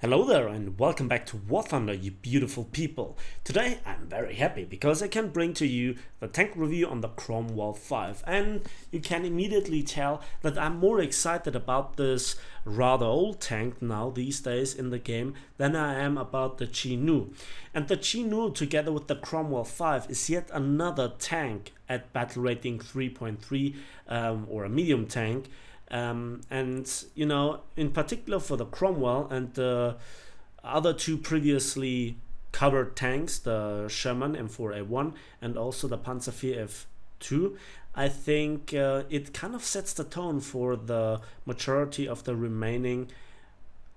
Hello there and welcome back to War Thunder, you beautiful people. Today I'm very happy because I can bring to you the tank review on the Cromwell V, and you can immediately tell that I'm more excited about this rather old tank now these days in the game than I am about the Chinook. And the Chinook together with the Cromwell V is yet another tank at battle rating 3.3 or a medium tank. And you know, in particular for the Cromwell and the other two previously covered tanks, the Sherman M4A1 and also the Panzerveer F2, I think it kind of sets the tone for the majority of the remaining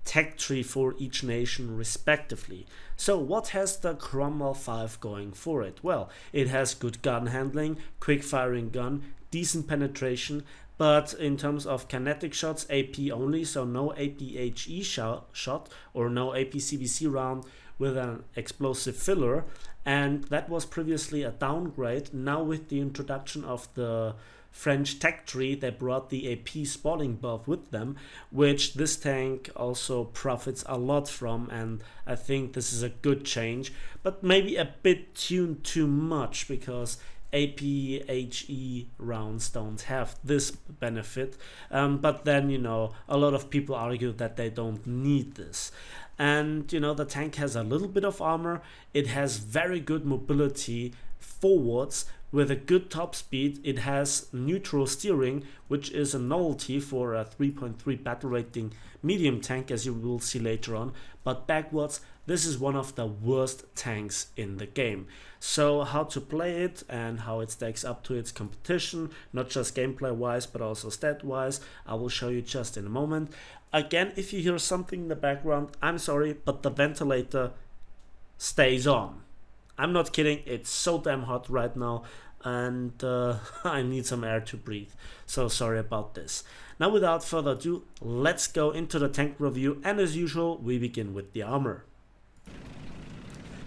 tech tree for each nation respectively. So what has the Cromwell V going for it? Well, it has good gun handling, quick firing gun, decent penetration, but in terms of kinetic shots, AP only, so no APHE shot or no APCBC round with an explosive filler, and that was previously a downgrade. Now with the introduction of the French tech tree, they brought the AP spotting buff with them, which this tank also profits a lot from, and I think this is a good change, but maybe a bit tuned too much because APHE rounds don't have this benefit, but then, you know, a lot of people argue that they don't need this. And you know, the tank has a little bit of armor, it has very good mobility forwards with a good top speed, it has neutral steering, which is a novelty for a 3.3 battle rating medium tank, as you will see later on, but backwards this is one of the worst tanks in the game. So how to play it and how it stacks up to its competition, not just gameplay wise but also stat wise, I will show you just in a moment. Again, if you hear something in the background, I'm sorry, but the ventilator stays on. I'm not kidding, it's so damn hot right now and I need some air to breathe, so sorry about this. Now without further ado, let's go into the tank review, and as usual we begin with the armor.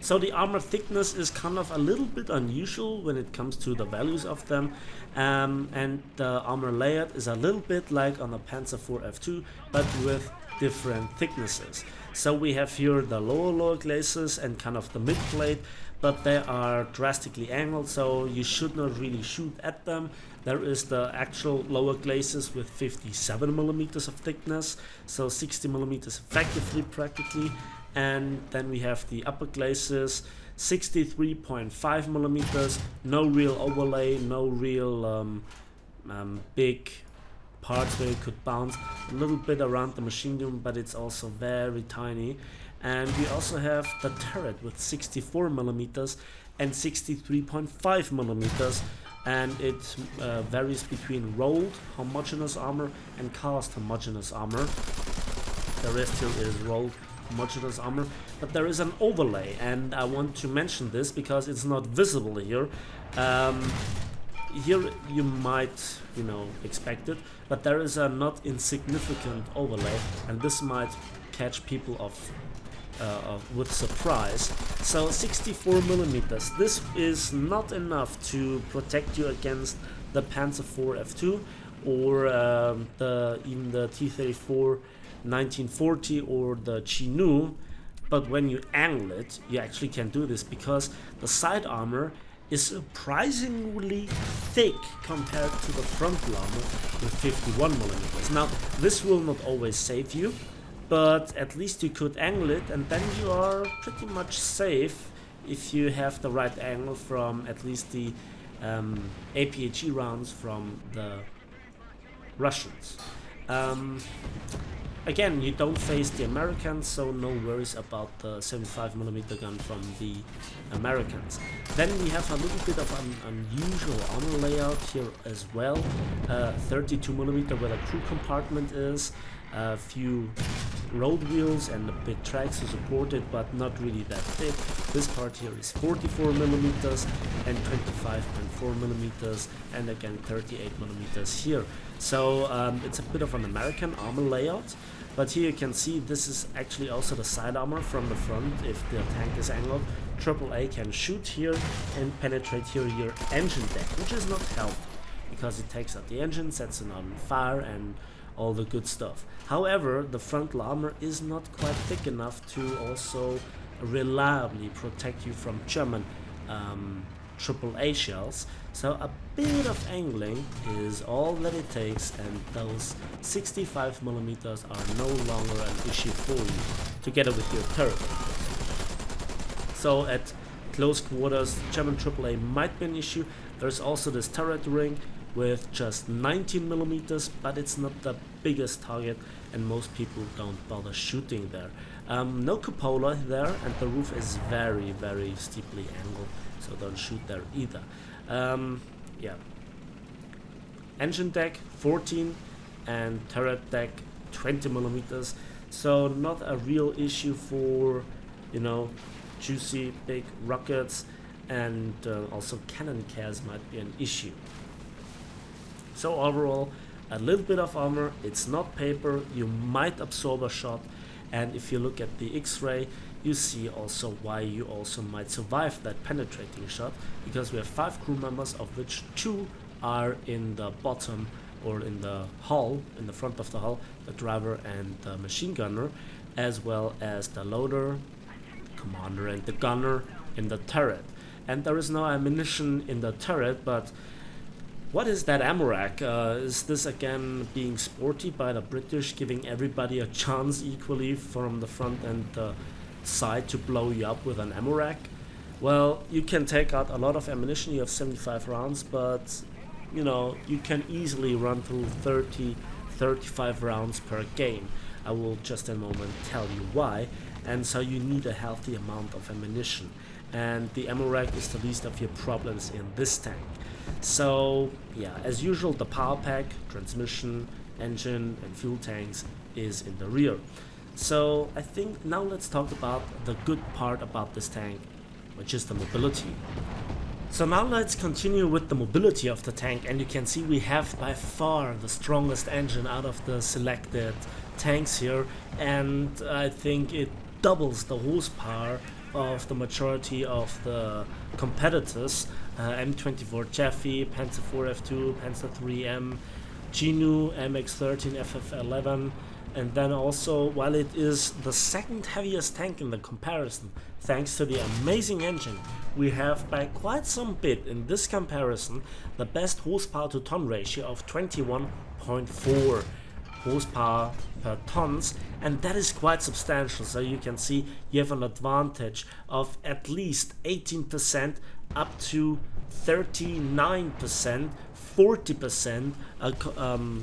So the armor thickness is kind of a little bit unusual when it comes to the values of them, and the armor layout is a little bit like on the Panzer IV F2 but with different thicknesses. So we have here the lower glacis and kind of the mid plate, but they are drastically angled, so you should not really shoot at them. There is the actual lower glacis with 57 millimeters of thickness, so 60 millimeters effectively practically, and then we have the upper glacis 63.5 millimeters, no real overlay, no real big parts where you could bounce, a little bit around the machine gun, but it's also very tiny. And we also have the turret with 64 millimeters and 63.5 millimeters, and it varies between rolled homogeneous armor and cast homogeneous armor. The rest here is rolled homogeneous armor, but there is an overlay, and I want to mention this because it's not visible here. Here you might, you know, expect it, but there is a not insignificant overlay, and this might catch people off with surprise. So 64 millimeters, this is not enough to protect you against the Panzer IV F2 or even the T-34 1940 or the Chinook, but when you angle it you actually can do this because the side armor is surprisingly thick compared to the frontal armor with 51 millimeters. Now this will not always save you, but at least you could angle it, and then you are pretty much safe if you have the right angle from at least the APHE rounds from the Russians. Again, you don't face the Americans, so no worries about the 75mm gun from the Americans. Then we have a little bit of an unusual armor layout here as well. 32mm where the crew compartment is, a few road wheels and a bit tracks to support it, but not really that thick. This part here is 44mm and 25.4mm, and again 38mm here. So it's a bit of an American armor layout, but here you can see this is actually also the side armor from the front. If the tank is angled, AAA can shoot here and penetrate here your engine deck, which is not healthy because it takes out the engine, sets it on fire, and all the good stuff. However, the frontal armor is not quite thick enough to also reliably protect you from German AAA shells, so a bit of angling is all that it takes, and those 65mm are no longer an issue for you, together with your turret. So at close quarters, German AAA might be an issue. There's also this turret ring with just 19mm, but it's not the biggest target, and most people don't bother shooting there. No cupola there, and the roof is very, very steeply angled, so don't shoot there either. Yeah. Engine deck 14 and turret deck 20mm, so not a real issue for, you know, juicy big rockets, and also cannon cars might be an issue. So overall, a little bit of armor, it's not paper, you might absorb a shot, and if you look at the X-ray, you see also why you also might survive that penetrating shot, because we have 5 crew members, of which 2 are in the bottom or in the hull, in the front of the hull, the driver and the machine gunner, as well as the loader, commander and the gunner in the turret. And there is no ammunition in the turret, but what is that ammo rack? Is this again being sporty by the British, giving everybody a chance equally from the front and the side to blow you up with an ammo rack? Well, you can take out a lot of ammunition, you have 75 rounds, but you know, you can easily run through 30-35 rounds per game. I will just in a moment tell you why. And so you need a healthy amount of ammunition, and the ammo rack is the least of your problems in this tank. So yeah, as usual, the power pack, transmission, engine and fuel tanks is in the rear. So I think now let's talk about the good part about this tank, which is the mobility. So now let's continue with the mobility of the tank, and you can see we have by far the strongest engine out of the selected tanks here, and I think it doubles the horsepower of the majority of the competitors. M24 Chaffee, Panzer IV F2, Panzer IIIM, Gnu, MX13, FF11, and then also, while it is the second heaviest tank in the comparison, thanks to the amazing engine, we have by quite some bit in this comparison the best horsepower to ton ratio of 21.4 horsepower per tons, and that is quite substantial. So you can see you have an advantage of at least 18% up to 39%, 40%,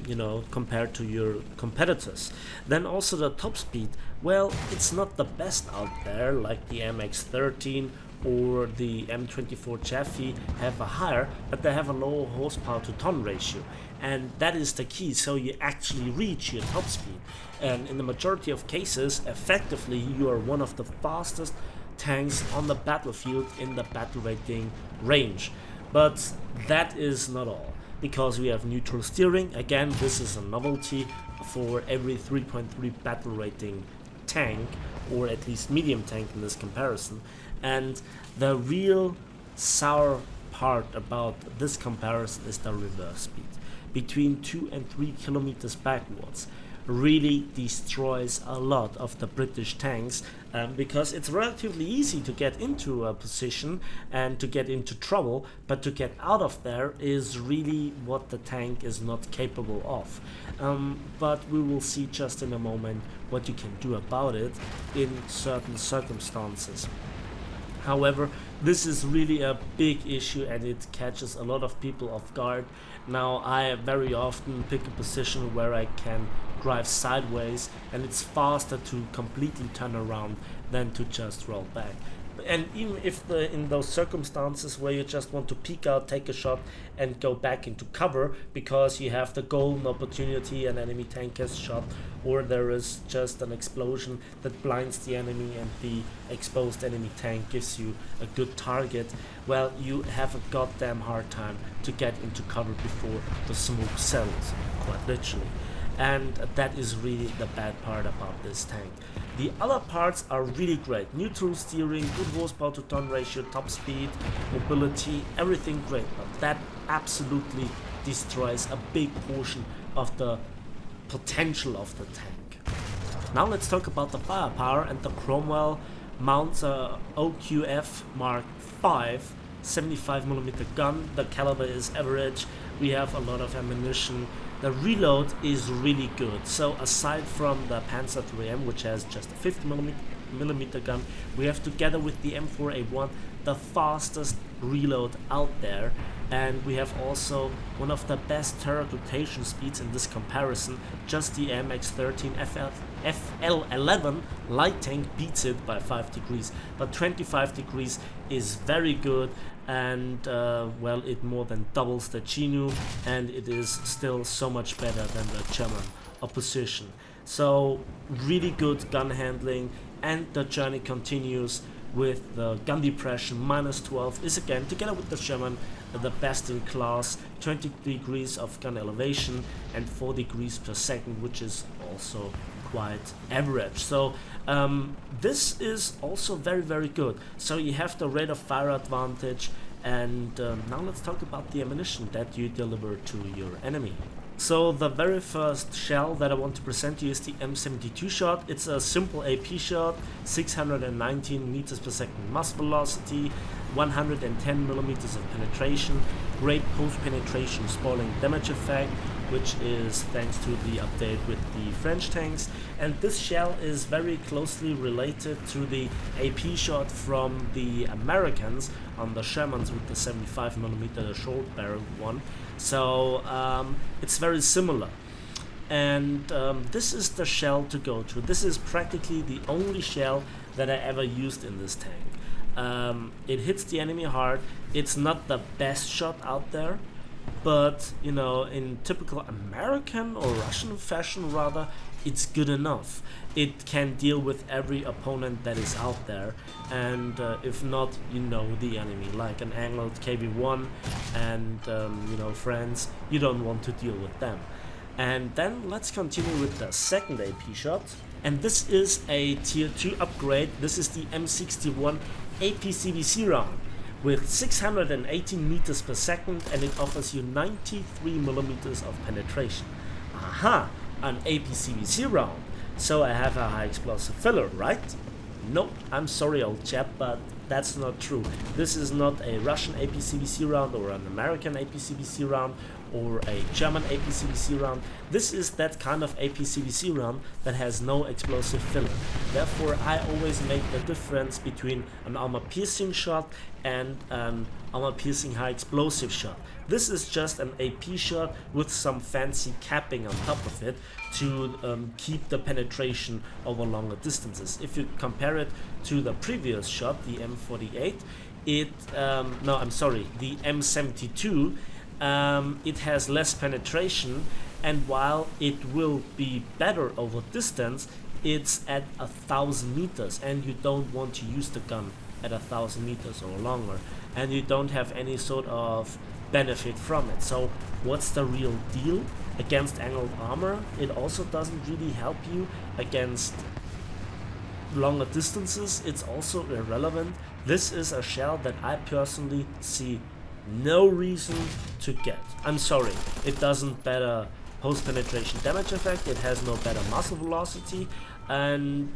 you know, compared to your competitors. Then also the top speed, well, it's not the best out there, like the MX13 or the M24 Chaffee have a higher, but they have a lower horsepower to ton ratio, and that is the key, so you actually reach your top speed. And in the majority of cases, effectively, you are one of the fastest tanks on the battlefield in the battle rating range. But that is not all, because we have neutral steering. Again, this is a novelty for every 3.3 battle rating tank, or at least medium tank in this comparison. And the real sour part about this comparison is the reverse speed. Between 2 and 3 kilometers backwards really destroys a lot of the British tanks, because it's relatively easy to get into a position and to get into trouble, but to get out of there is really what the tank is not capable of. But we will see just in a moment what you can do about it in certain circumstances. However, this is really a big issue, and it catches a lot of people off guard. Now, I very often pick a position where I can drive sideways, and it's faster to completely turn around than to just roll back. And even if in those circumstances where you just want to peek out, take a shot and go back into cover because you have the golden opportunity, an enemy tank has shot, or there is just an explosion that blinds the enemy and the exposed enemy tank gives you a good target, well, you have a goddamn hard time to get into cover before the smoke settles, quite literally. And that is really the bad part about this tank. The other parts are really great. Neutral steering, good horsepower to ton ratio, top speed, mobility, everything great. But that absolutely destroys a big portion of the potential of the tank. Now let's talk about the firepower, and the Cromwell mounts a OQF Mark V 75mm gun. The caliber is average, we have a lot of ammunition, the reload is really good. So aside from the Panzer IIIM, which has just a 50mm gun, we have, together with the M4A1, the fastest reload out there, and we have also one of the best turret rotation speeds in this comparison. Just the MX-13 FL11 light tank beats it by 5 degrees, but 25 degrees is very good, and well, it more than doubles the Chinu, and it is still so much better than the German opposition. So really good gun handling, and the journey continues with the gun depression. -12 is again, together with the German, the best in class. 20 degrees of gun elevation and 4 degrees per second, which is also quite average. So this is also very good. So you have the rate of fire advantage, and now let's talk about the ammunition that you deliver to your enemy. So the very first shell that I want to present you is the M72 shot. It's a simple AP shot, 619 meters per second muzzle velocity, 110mm of penetration, great post-penetration spoiling damage effect, which is thanks to the update with the French tanks. And this shell is very closely related to the AP shot from the Americans on the Shermans with the 75mm short barrel one. So it's very similar. And this is the shell to go to. This is practically the only shell that I ever used in this tank. It hits the enemy hard. It's not the best shot out there, but you know, in typical American or Russian fashion rather, it's good enough. It can deal with every opponent that is out there, and if not, you know the enemy, like an angled KV-1 and you know, friends, you don't want to deal with them. And then let's continue with the second AP shot, and this is a tier 2 upgrade. This is the M61 APCBC round with 618 meters per second, and it offers you 93mm of penetration. Aha, an APCBC round. So I have a high explosive filler, right? No, I'm sorry old chap, but that's not true. This is not a Russian APCBC round or an American APCBC round or a German APCBC round. This is that kind of APCBC round that has no explosive filler. Therefore, I always make the difference between an armor-piercing shot and an armor-piercing high explosive shot. This is just an AP shot with some fancy capping on top of it to keep the penetration over longer distances. If you compare it to the previous shot, the M48, the M72, it has less penetration, and while it will be better over distance, it's at 1,000 meters, and you don't want to use the gun at 1,000 meters or longer, and you don't have any sort of benefit from it. So what's the real deal? Against angled armor, it also doesn't really help you. Against longer distances, it's also irrelevant. This is a shell that I personally see no reason to get. I'm sorry, it doesn't better post-penetration damage effect, it has no better muzzle velocity, and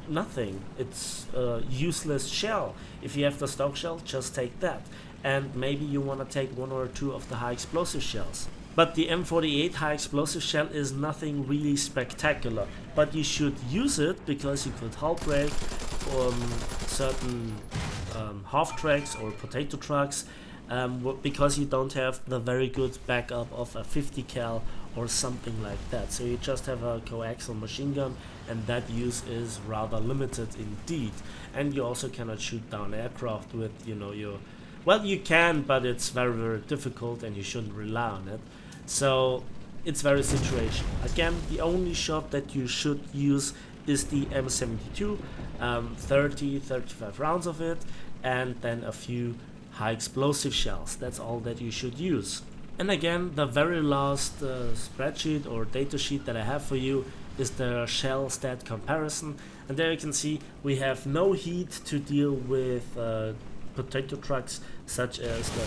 nothing. It's a useless shell. If you have the stock shell, just take that. And maybe you want to take one or two of the high explosive shells. But the M48 high explosive shell is nothing really spectacular, but you should use it because you could hull break certain half tracks or potato trucks, because you don't have the very good backup of a 50 cal or something like that. So you just have a coaxial machine gun, and that use is rather limited indeed. And you also cannot shoot down aircraft with, you know, your... Well, you can, but it's very difficult, and you shouldn't rely on it. So it's very situational. Again, the only shot that you should use is the M72, 30-35 rounds of it, and then a few high explosive shells. That's all that you should use. And again, the very last spreadsheet or data sheet that I have for you is the shell stat comparison, and there you can see we have no heat to deal with potato trucks such as the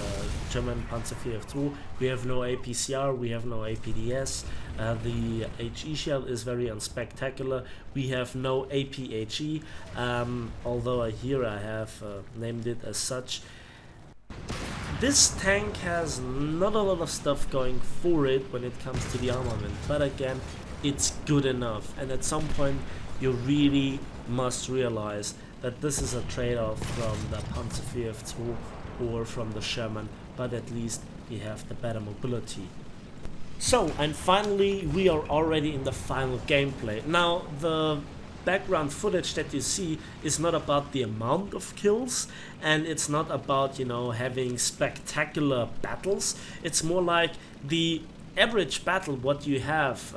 German Panzer IV. We have no APCR, we have no APDS, The HE shell is very unspectacular. We have no APHE, although here I have named it as such. This tank has not a lot of stuff going for it when it comes to the armament, but again, it's good enough, and at some point you really must realize that this is a trade-off from the Panzer IV or from the Sherman, but at least you have the better mobility. So, and finally we are already in the final gameplay. Now, the background footage that you see is not about the amount of kills, and it's not about, you know, having spectacular battles. It's more like the average battle what you have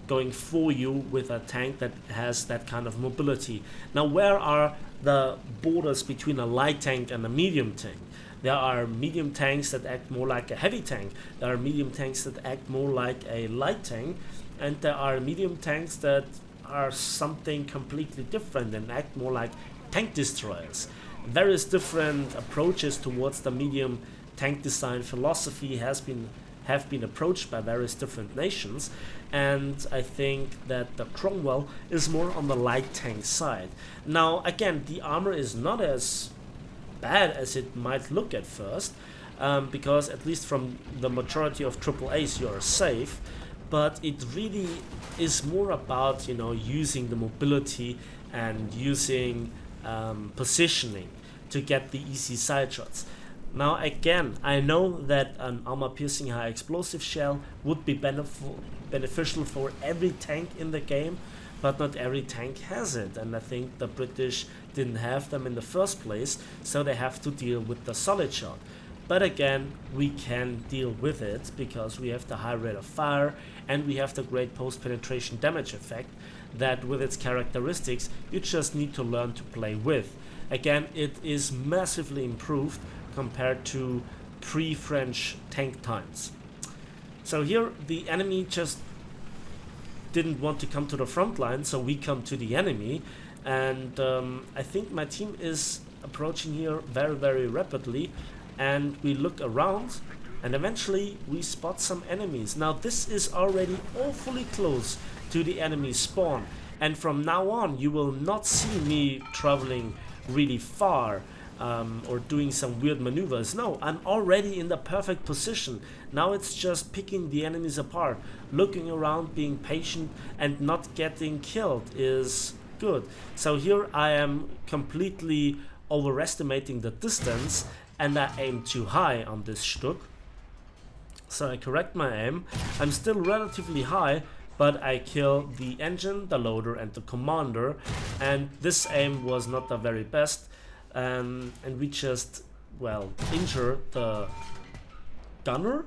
going for you with a tank that has that kind of mobility. Now, where are the borders between a light tank and a medium tank? There are medium tanks that act more like a heavy tank. There are medium tanks that act more like a light tank, and there are medium tanks that are something completely different and act more like tank destroyers. Various different approaches towards the medium tank design philosophy have been approached by various different nations, and I think that the Cromwell is more on the light tank side. Now again, the armor is not as bad as it might look at first, because at least from the majority of AAAs you are safe, but it really is more about, you know, using the mobility and using positioning to get the easy side shots. Now again, I know that an armor-piercing high explosive shell would be beneficial for every tank in the game, but not every tank has it, and I think the British didn't have them in the first place, so they have to deal with the solid shot. But again, we can deal with it because we have the high rate of fire and we have the great post-penetration damage effect that, with its characteristics, you just need to learn to play with. Again, it is massively improved compared to pre-French tank times. So here the enemy just didn't want to come to the front line, so we come to the enemy, and I think my team is approaching here very, very rapidly, and we look around and eventually we spot some enemies. Now this is already awfully close to the enemy spawn, and from now on you will not see me traveling really far or doing some weird maneuvers. No, I'm already in the perfect position. Now it's just picking the enemies apart. Looking around, being patient, and not getting killed is good. So here I am completely overestimating the distance, and I aim too high on this shtuck. So I correct my aim. I'm still relatively high, but I kill the engine, the loader, and the commander, and this aim was not the very best. And we just, well, injure the gunner,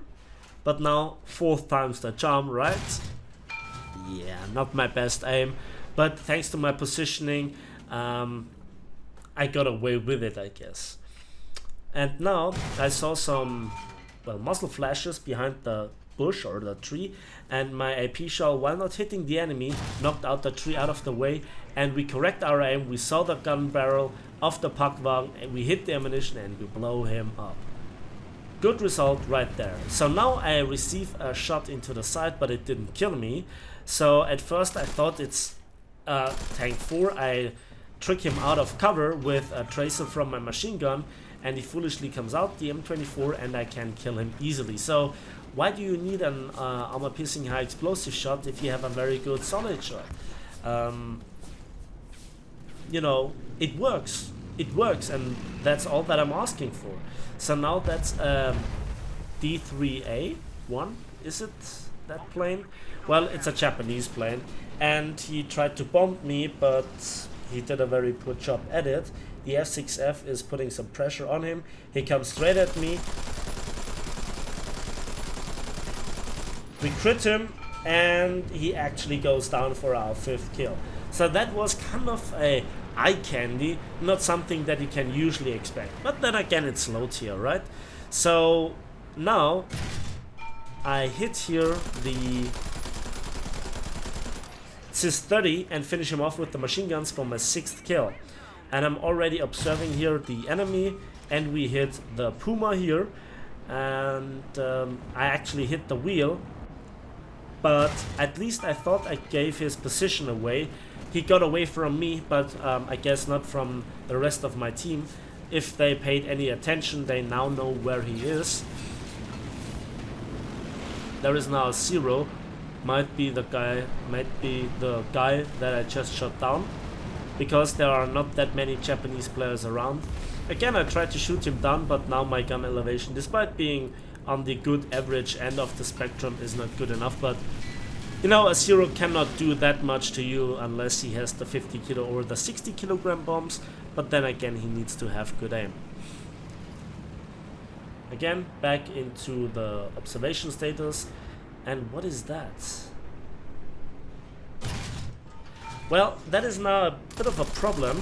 but now 4th time's the charm, right? Yeah, not my best aim, but thanks to my positioning, I got away with it, I guess. And now I saw some, well, muzzle flashes behind the bush or the tree, and my AP shell, while not hitting the enemy, knocked out the tree out of the way, and we correct our aim. We saw the gun barrel of the Packwagen, and we hit the ammunition and we blow him up. Good result right there. So now I receive a shot into the side, but it didn't kill me. So at first I thought it's tank 4. I trick him out of cover with a tracer from my machine gun, and he foolishly comes out, the M24, and I can kill him easily. So why do you need an armor-piercing high explosive shot if you have a very good solid shot? You know, it works. It works, and that's all that I'm asking for. So now that's D3A1, is it that plane? Well, it's a Japanese plane, and he tried to bomb me, but he did a very poor job at it. The F6F is putting some pressure on him. He comes straight at me. We crit him, and he actually goes down for our 5th kill. So that was kind of a eye candy, not something that you can usually expect. But then again, it's low tier, right? So now I hit here the CIS-30 and finish him off with the machine guns for my 6th kill. And I'm already observing here the enemy, and we hit the Puma here, and I actually hit the wheel. but at least I thought I gave his position away. He got away from me, but I guess not from the rest of my team. If they paid any attention, they now know where he is. There is now a 0. Might be the guy that I just shot down, because there are not that many Japanese players around. Again, I tried to shoot him down, but now my gun elevation, despite being on the good average end of the spectrum, is not good enough. But you know, a 0 cannot do that much to you unless he has the 50 kilo or the 60 kilogram bombs, but then again he needs to have good aim. Again, back into the observation status. And what is that? Well, that is now a bit of a problem.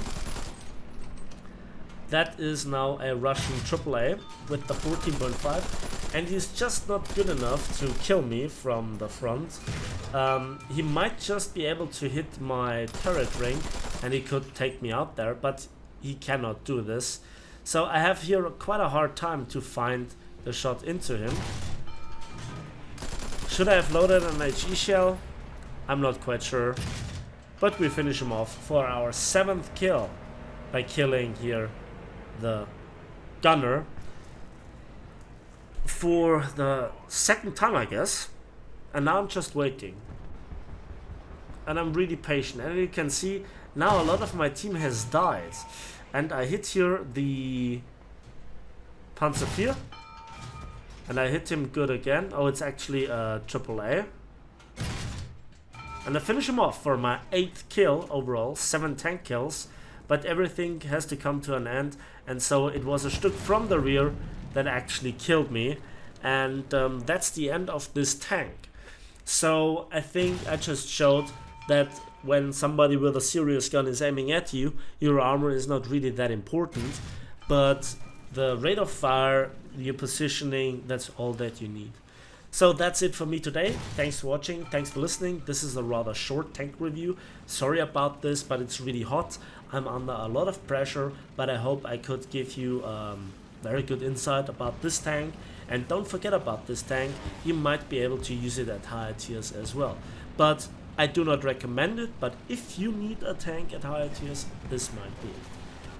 That is now a Russian AAA with the 14.5, and he's just not good enough to kill me from the front. He might just be able to hit my turret ring and he could take me out there, but he cannot do this. So I have here quite a hard time to find the shot into him. Should I have loaded an HE shell? I'm not quite sure. But we finish him off for our 7th kill by killing here the gunner for the 2nd time, I guess. And now I'm just waiting. And I'm really patient. And you can see now a lot of my team has died. And I hit here the Panzer IV. And I hit him good again. Oh, it's actually a AAA. And I finish him off for my 8th kill overall, 7 tank kills. But everything has to come to an end. And so it was a Stück from the rear that actually killed me. And that's the end of this tank. So I think I just showed that when somebody with a serious gun is aiming at you, your armor is not really that important. But the rate of fire, your positioning, that's all that you need. So that's it for me today. Thanks for watching, thanks for listening. This is a rather short tank review. Sorry about this, but it's really hot. I'm under a lot of pressure, but I hope I could give you very good insight about this tank. And don't forget about this tank, you might be able to use it at higher tiers as well. But I do not recommend it, but if you need a tank at higher tiers, this might be it.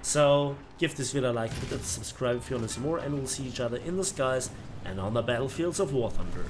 So give this video a like, hit subscribe if you want to see more, and we'll see each other in the skies and on the battlefields of War Thunder.